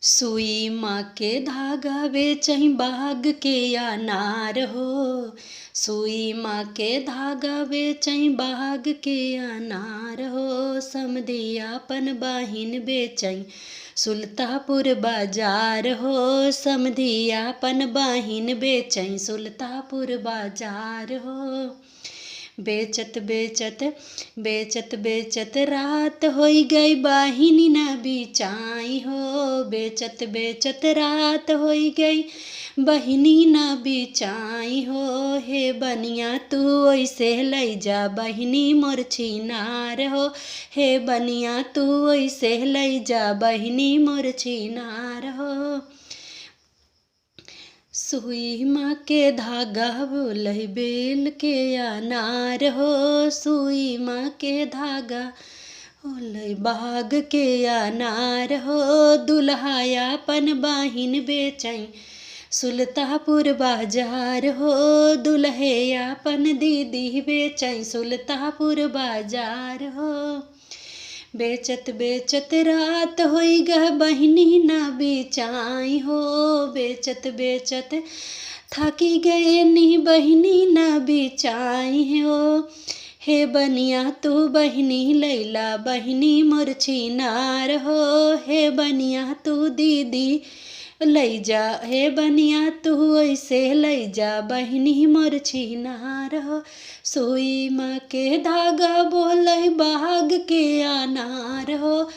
सुई माँ के धागा बेचहीं बाग के अनार हो। सुई माँ के धागा बेचहीं बाग के अनार हो। समधी आपन बाहिन बेचहीं सुल्तापुर बाजार हो। समधी आपन बाहिन बेचहीं सुल्तापुर बाजार हो। बेचत बेचत बेचत बेचत रात होई गई बाहिनी न बिचाई हो। बेचत बेचत रात होई गई बहिनी न बिचाई हो। हे बनिया तू ओइसे लई जा बहिनी मोर छिनार हो। हे बनिया तू ओइसे लई जा बहिनी मोर छिनार हो। सुई माँ के धागा बोलई बेल के अनार हो। सुई माँ के धागा बोलई बाग के अनार हो। दुल्हा आपन बाहिन बेचहीं सुल्तापुर बाजार हो। दुल्हे आपन दीदी बेचहीं सुल्तापुर बाजार हो। बेचत बेचत रात होई गह बहिनी न बिचाई हो। बेचत बेचत थकी गए नी बहिनी न बिचाई हो। हे बनिया तू बहिनी लैला बहिनी मोर छिनार हो। हे बनिया तू दीदी लई जा। हे बनिया तू ऐसे लई जा बहिनी मोर छिनार हो। सुई माँ के धागा बोलई बाग के अनार हो।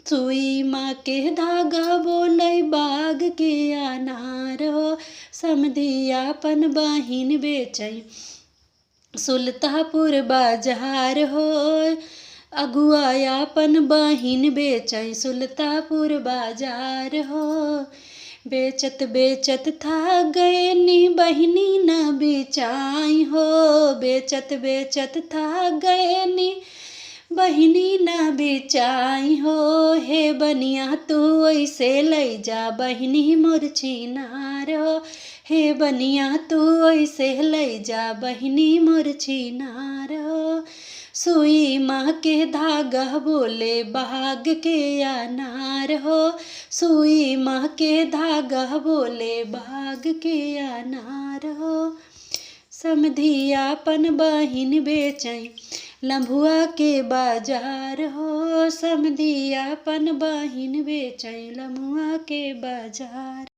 सुई माँ के धागा बोलई बाग के अनार हो। समधी आपन बाहिन बेचहीं सुल्तापुर बाजार हो। अगुआ आपन बाहिन बेचहीं सुल्तापुर बाजार हो। बेचत बेचत थक गए नी बहिनी न बिचाई हो। बेचत बेचत थक गए नी बहिनी न बिचाई हो। हे बनिया तू ऐसे लई जा बहिनी मोर छिनार हो। हे बनिया तू ऐसे लई जा बहिनी मोर छिनार हो। सुई माँ के धागा बोले बाग के अनार हो। सुई माँ के धागा बोले बाग के अनार हो। समधी आपन बहिन बेचहीं लम्भुआ के बाजार हो। समधी आपन बहिन बेचहीं लम्हुआ के बाजार।